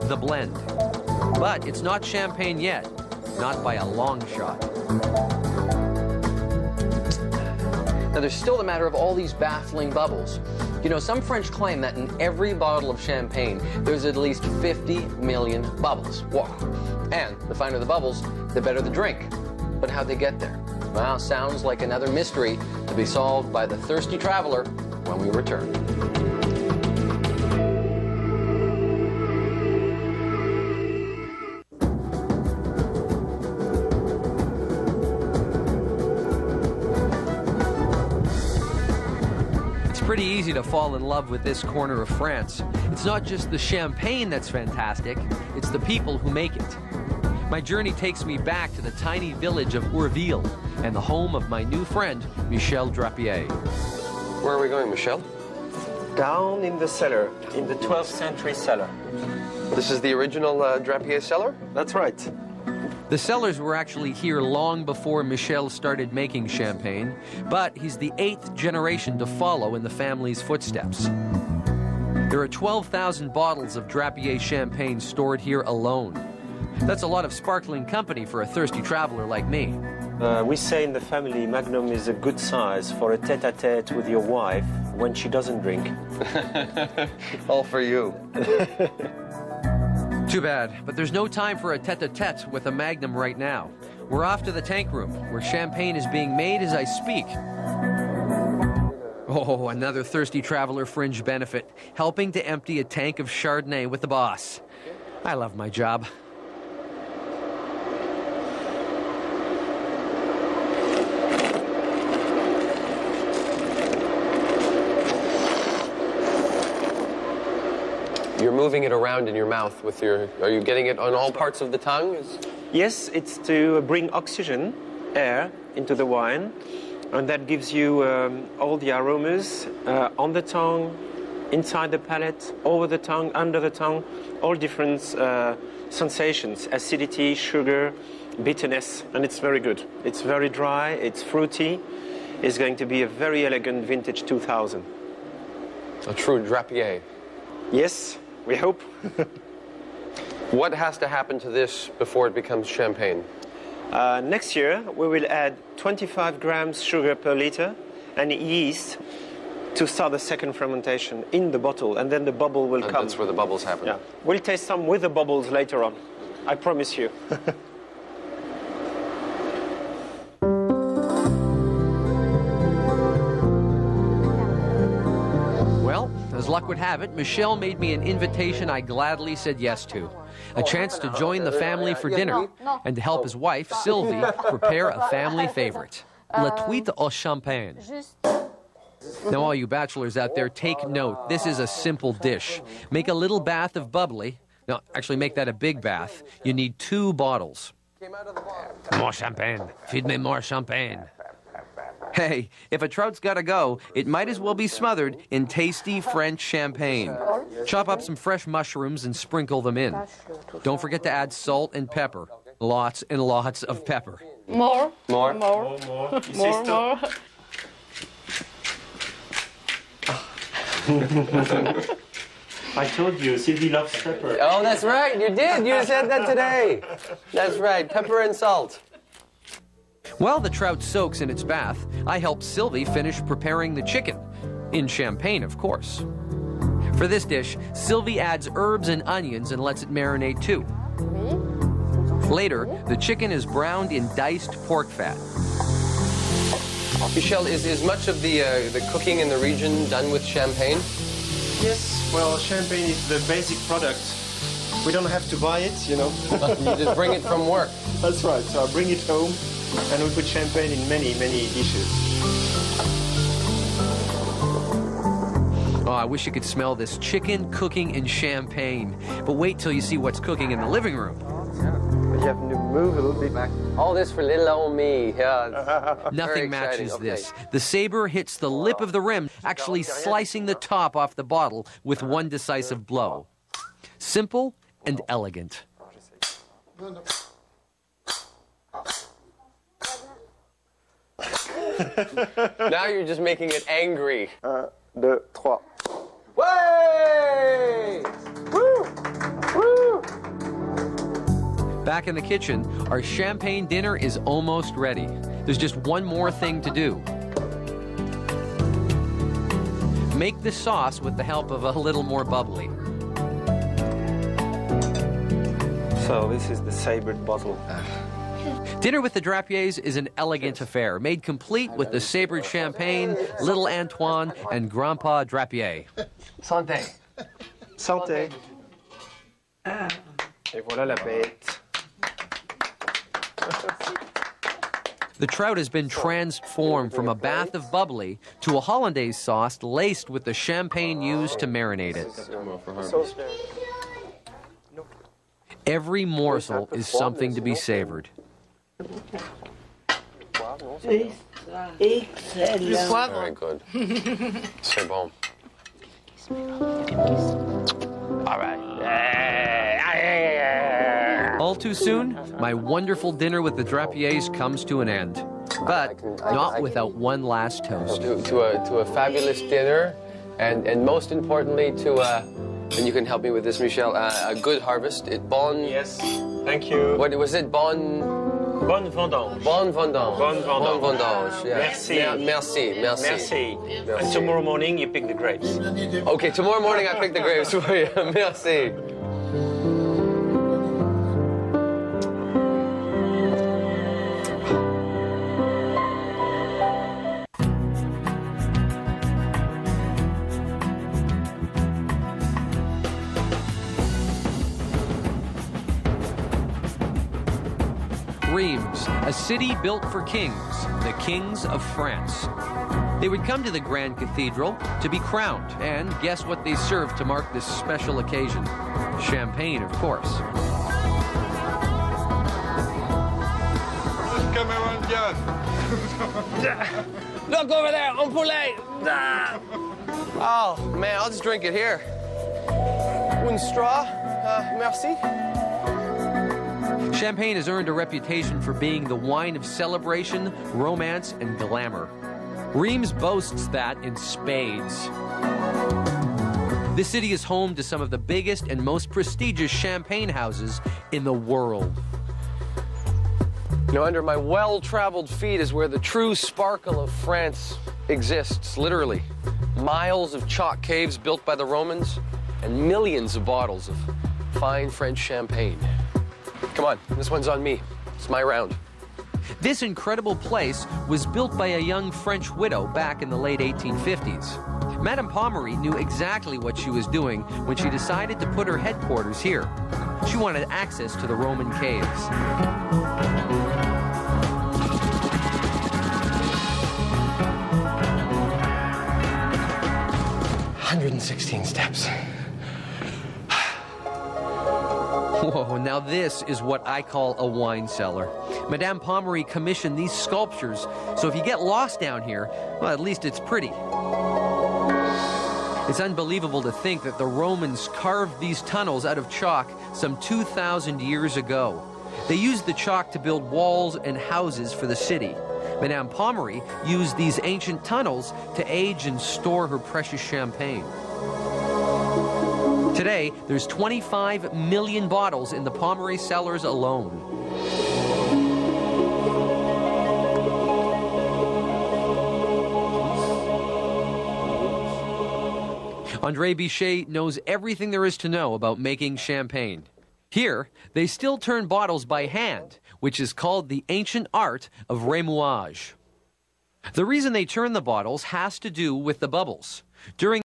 the blend. But it's not champagne yet, not by a long shot. Now, there's still the matter of all these baffling bubbles. You know, some French claim that in every bottle of champagne, there's at least 50 million bubbles. Whoa. And the finer the bubbles, the better the drink. But how'd they get there? Well, sounds like another mystery to be solved by the thirsty traveler when we return. Pretty easy to fall in love with this corner of France. It's not just the champagne that's fantastic, it's the people who make it. My journey takes me back to the tiny village of Urville and the home of my new friend, Michel Drapier. Where are we going, Michel? Down in the cellar, in the 12th century cellar. This is the original Drapier cellar? That's right. The cellars were actually here long before Michel started making champagne, but he's the 8th generation to follow in the family's footsteps. There are 12,000 bottles of Drapier champagne stored here alone. That's a lot of sparkling company for a thirsty traveler like me. We say in the family Magnum is a good size for a tete-a-tete with your wife when she doesn't drink. All for you. Too bad, but there's no time for a tete-a-tete with a Magnum right now. We're off to the tank room, where champagne is being made as I speak. Oh, another thirsty traveler fringe benefit, helping to empty a tank of Chardonnay with the boss. I love my job. You're moving it around in your mouth with your... Are you getting it on all parts of the tongue? Yes, it's to bring oxygen, air, into the wine. And that gives you all the aromas on the tongue, inside the palate, over the tongue, under the tongue, all different sensations, acidity, sugar, bitterness, and it's very good. It's very dry, it's fruity. It's going to be a very elegant vintage 2000. A true Drapier. Yes. We hope. What has to happen to this before it becomes champagne? Next year, we will add 25 grams sugar per liter and yeast to start the second fermentation in the bottle, and then the bubble will come. That's where the bubbles happen. Yeah. We'll taste some with the bubbles later on. I promise you. As luck would have it, Michel made me an invitation I gladly said yes to. A chance to join the family for dinner and to help his wife, Sylvie, prepare a family favorite, la truite au champagne. Now, all you bachelors out there, take note. This is a simple dish. Make a little bath of bubbly. No, actually make that a big bath. You need 2 bottles. More champagne. Feed me more champagne. Hey, if a trout's gotta go, it might as well be smothered in tasty French champagne. Chop up some fresh mushrooms and sprinkle them in. Don't forget to add salt and pepper. Lots and lots of pepper. More. More. More. More. More. More. I told you, Sylvie loves pepper. Oh, that's right. You did. You said that today. That's right. Pepper and salt. While the trout soaks in its bath, I help Sylvie finish preparing the chicken. In champagne, of course. For this dish, Sylvie adds herbs and onions and lets it marinate too. Later, the chicken is browned in diced pork fat. Michel, is much of the cooking in the region done with champagne? Yes, well, champagne is the basic product. We don't have to buy it, you know. You just bring it from work. That's right. So I bring it home, and we put champagne in many, many dishes. Oh, I wish you could smell this chicken cooking in champagne. But wait till you see what's cooking in the living room. You have to move a little bit back. All this for little old me. Yeah. Nothing matches this. The saber hits the lip of the rim, actually slicing the top off the bottle with one decisive blow. Simple and elegant. Now you're just making it angry. 1, 2, 3. Way! Woo! Woo! Back in the kitchen, our champagne dinner is almost ready. There's just one more thing to do. Make the sauce with the help of a little more bubbly. So this is the sabred bottle. Dinner with the Drapiers is an elegant affair, made complete with the sabred champagne, little Antoine, and Grandpa Drapier. Santé. Santé. Et voilà la bête. The trout has been transformed from a bath of bubbly to a hollandaise sauce laced with the champagne used to marinate it. Every morsel is something to be savored. Very good. C'est bon. All right. All too soon, my wonderful dinner with the Drapiers comes to an end. But not without one last toast. To a fabulous dinner, and most importantly to and you can help me with this, Michel, a good harvest. Yes, thank you. What was it? Bonne vendange. Bonne vendange. Bonne vendange. Bonne vendange. Yeah. Merci. Merci. And tomorrow morning you pick the grapes. Okay, tomorrow morning I pick the grapes for you. Merci. Reims, a city built for kings, the kings of France. They would come to the Grand Cathedral to be crowned, and guess what they served to mark this special occasion? Champagne, of course. Look over there, un poulet! Oh, man, I'll just drink it here. Une straw, merci. Champagne has earned a reputation for being the wine of celebration, romance, and glamour. Reims boasts that in spades. This city is home to some of the biggest and most prestigious champagne houses in the world. You know, under my well-traveled feet is where the true sparkle of France exists, literally. Miles of chalk caves built by the Romans, and millions of bottles of fine French champagne. Come on, this one's on me. It's my round. This incredible place was built by a young French widow back in the late 1850s. Madame Pommery knew exactly what she was doing when she decided to put her headquarters here. She wanted access to the Roman caves. 116 steps. Whoa, now this is what I call a wine cellar. Madame Pommery commissioned these sculptures, so if you get lost down here, well, at least it's pretty. It's unbelievable to think that the Romans carved these tunnels out of chalk some 2,000 years ago. They used the chalk to build walls and houses for the city. Madame Pommery used these ancient tunnels to age and store her precious champagne. Today, there's 25 million bottles in the Pommery cellars alone. André Bichet knows everything there is to know about making champagne. Here, they still turn bottles by hand, which is called the ancient art of remuage. The reason they turn the bottles has to do with the bubbles. During